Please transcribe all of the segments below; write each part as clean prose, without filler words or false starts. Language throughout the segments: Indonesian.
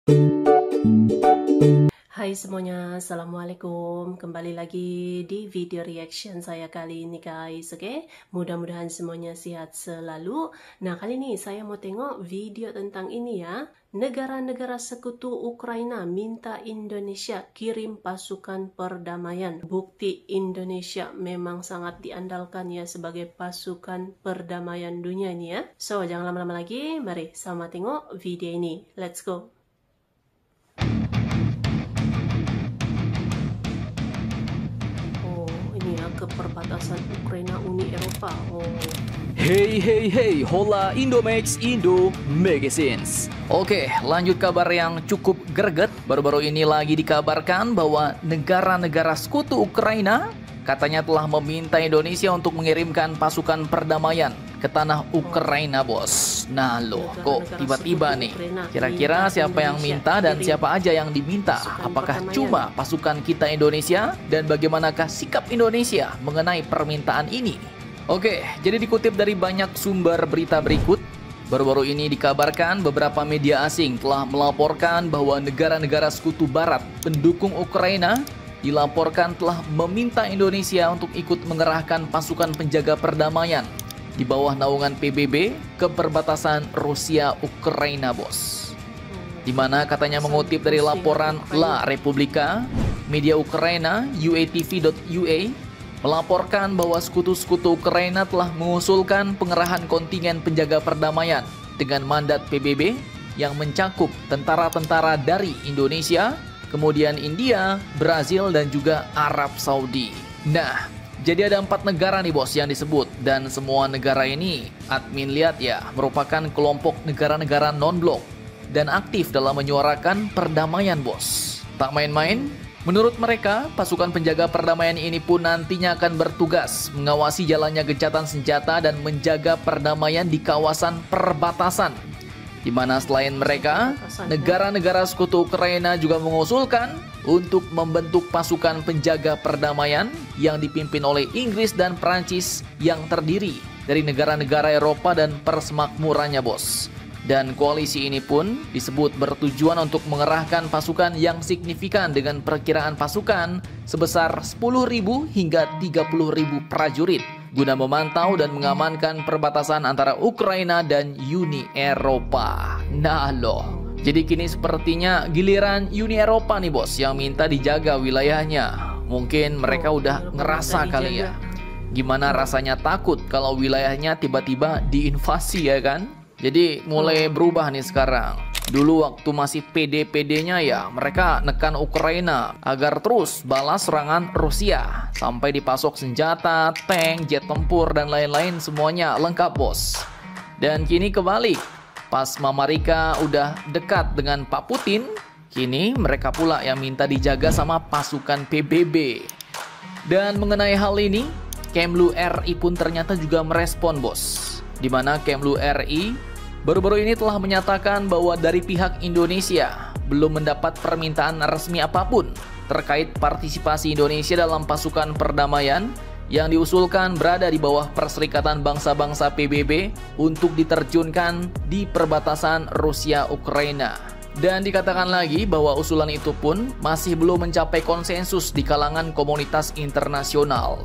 Hai semuanya, Assalamualaikum. Kembali lagi di video reaction saya kali ini guys, oke? Mudah-mudahan semuanya sehat selalu. Nah, kali ini saya mau tengok video tentang ini ya. Negara-negara sekutu Ukraina minta Indonesia kirim pasukan perdamaian. Bukti Indonesia memang sangat diandalkan ya sebagai pasukan perdamaian dunia ini ya. So, jangan lama-lama lagi, mari sama tengok video ini. Let's go. Ke perbatasan Ukraina Uni Eropa. Hey, hola Indomax Indo Magazines. Oke, lanjut kabar yang cukup greget. Baru-baru ini lagi dikabarkan bahwa negara-negara sekutu Ukraina katanya telah meminta Indonesia untuk mengirimkan pasukan perdamaian ke tanah Ukraina, bos. Nah loh, kok tiba-tiba nih? Kira-kira siapa yang minta dan siapa aja yang diminta? Apakah cuma pasukan kita Indonesia? Dan bagaimanakah sikap Indonesia mengenai permintaan ini? Oke, jadi dikutip dari banyak sumber berita berikut, baru-baru ini dikabarkan beberapa media asing telah melaporkan bahwa negara-negara sekutu barat pendukung Ukraina dilaporkan telah meminta Indonesia untuk ikut mengerahkan pasukan penjaga perdamaian di bawah naungan PBB ke perbatasan Rusia-Ukraina, bos. Dimana katanya mengutip dari laporan La Repubblica, media Ukraina UATV.ua melaporkan bahwa sekutu-sekutu Ukraina telah mengusulkan pengerahan kontingen penjaga perdamaian dengan mandat PBB yang mencakup tentara-tentara dari Indonesia, kemudian India, Brazil, dan juga Arab Saudi. Nah, jadi ada 4 negara nih bos yang disebut, dan semua negara ini admin lihat ya merupakan kelompok negara-negara non-blok dan aktif dalam menyuarakan perdamaian, bos. Tak main-main, menurut mereka pasukan penjaga perdamaian ini pun nantinya akan bertugas mengawasi jalannya gencatan senjata dan menjaga perdamaian di kawasan perbatasan, di mana selain mereka, negara-negara sekutu Ukraina juga mengusulkan untuk membentuk pasukan penjaga perdamaian yang dipimpin oleh Inggris dan Prancis yang terdiri dari negara-negara Eropa dan persemakmurannya, bos. Dan koalisi ini pun disebut bertujuan untuk mengerahkan pasukan yang signifikan dengan perkiraan pasukan sebesar 10.000 hingga 30.000 prajurit guna memantau dan mengamankan perbatasan antara Ukraina dan Uni Eropa. Nah loh, jadi kini sepertinya giliran Uni Eropa nih bos yang minta dijaga wilayahnya. Mungkin mereka udah ngerasa kali ya, gimana rasanya takut kalau wilayahnya tiba-tiba diinvasi ya kan. Jadi mulai berubah nih sekarang. Dulu waktu masih pede-pedenya ya mereka nekan Ukraina agar terus balas serangan Rusia, sampai dipasok senjata, tank, jet tempur, dan lain-lain semuanya lengkap bos. Dan kini kebalik, pas Mama Rika udah dekat dengan Pak Putin, kini mereka pula yang minta dijaga sama pasukan PBB. Dan mengenai hal ini, Kemlu RI pun ternyata juga merespon bos, di mana Kemlu RI baru-baru ini telah menyatakan bahwa dari pihak Indonesia belum mendapat permintaan resmi apapun terkait partisipasi Indonesia dalam pasukan perdamaian yang diusulkan berada di bawah Perserikatan Bangsa-Bangsa PBB untuk diterjunkan di perbatasan Rusia-Ukraina. Dan dikatakan lagi bahwa usulan itu pun masih belum mencapai konsensus di kalangan komunitas internasional.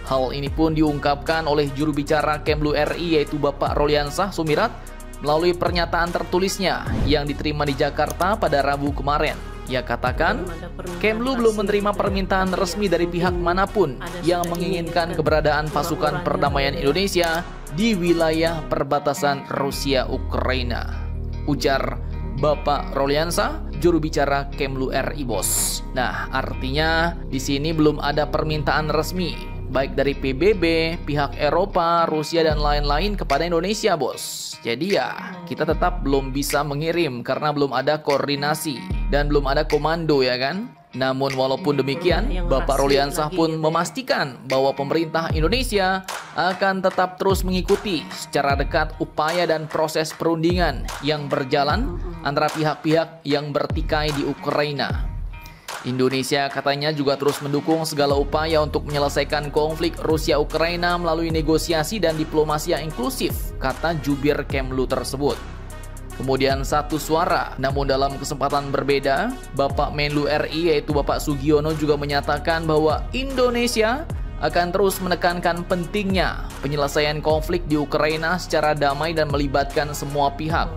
Hal ini pun diungkapkan oleh juru bicara Kemlu RI yaitu Bapak Roliansah Sumirat melalui pernyataan tertulisnya yang diterima di Jakarta pada Rabu kemarin. Ia katakan, Kemlu belum menerima permintaan resmi dari pihak manapun yang menginginkan keberadaan pasukan perdamaian Indonesia di wilayah perbatasan Rusia-Ukraina, ujar Bapak Roliansah, juru bicara Kemlu RI, bos. Nah, artinya di sini belum ada permintaan resmi baik dari PBB, pihak Eropa, Rusia, dan lain-lain kepada Indonesia, bos. Jadi ya, kita tetap belum bisa mengirim karena belum ada koordinasi dan belum ada komando ya kan. Namun walaupun demikian, Bapak Roliansah pun memastikan bahwa pemerintah Indonesia akan tetap terus mengikuti secara dekat upaya dan proses perundingan yang berjalan antara pihak-pihak yang bertikai di Ukraina. Indonesia katanya juga terus mendukung segala upaya untuk menyelesaikan konflik Rusia-Ukraina melalui negosiasi dan diplomasi yang inklusif, kata jubir Kemlu tersebut. kemudian satu suara. Namun dalam kesempatan berbeda, Bapak Menlu RI yaitu Bapak Sugiono juga menyatakan bahwa Indonesia akan terus menekankan pentingnya penyelesaian konflik di Ukraina secara damai dan melibatkan semua pihak,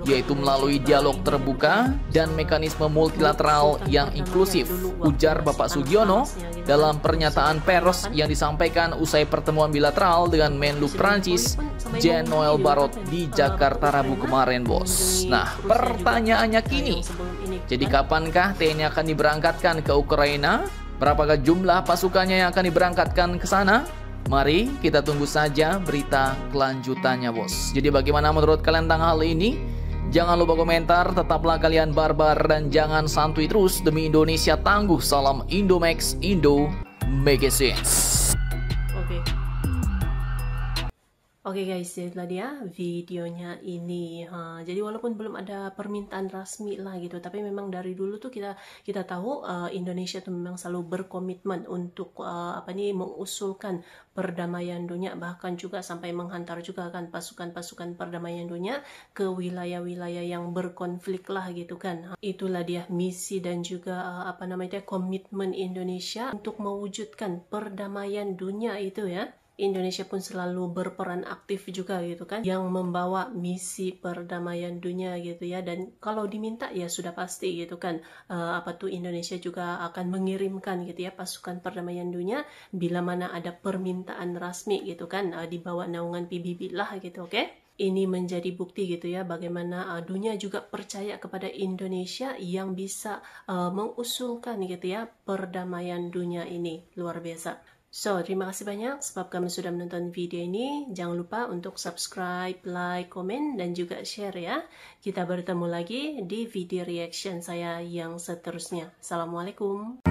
yaitu melalui dialog terbuka dan mekanisme multilateral yang inklusif, ujar Bapak Sugiono dalam pernyataan pers yang disampaikan usai pertemuan bilateral dengan Menlu Prancis Jean-Noël Barrot di Jakarta Rabu kemarin, bos. Nah, pertanyaannya kini, jadi kapankah TNI akan diberangkatkan ke Ukraina? Berapakah jumlah pasukannya yang akan diberangkatkan ke sana? Mari kita tunggu saja berita kelanjutannya, bos. Jadi bagaimana menurut kalian tentang hal ini? Jangan lupa komentar, tetaplah kalian barbar dan jangan santuy terus demi Indonesia tangguh. Salam Indomax Indo Magazines. Oke guys, itulah dia videonya ini. Jadi walaupun belum ada permintaan resmi lah gitu, tapi memang dari dulu tuh kita tahu Indonesia tuh memang selalu berkomitmen untuk mengusulkan perdamaian dunia, bahkan juga sampai menghantar juga kan pasukan-pasukan perdamaian dunia ke wilayah-wilayah yang berkonflik lah gitu kan. Itulah dia misi dan juga komitmen Indonesia untuk mewujudkan perdamaian dunia itu ya. Indonesia pun selalu berperan aktif juga gitu kan, yang membawa misi perdamaian dunia gitu ya. Dan kalau diminta ya sudah pasti gitu kan, Indonesia juga akan mengirimkan gitu ya pasukan perdamaian dunia bila mana ada permintaan rasmi gitu kan, di bawah naungan PBB lah gitu. Oke? Ini menjadi bukti gitu ya bagaimana dunia juga percaya kepada Indonesia yang bisa mengusulkan gitu ya perdamaian dunia ini. Luar biasa. So, terima kasih banyak sebab kamu sudah menonton video ini. Jangan lupa untuk subscribe, like, komen, dan juga share ya. Kita bertemu lagi di video reaction saya yang seterusnya. Assalamualaikum.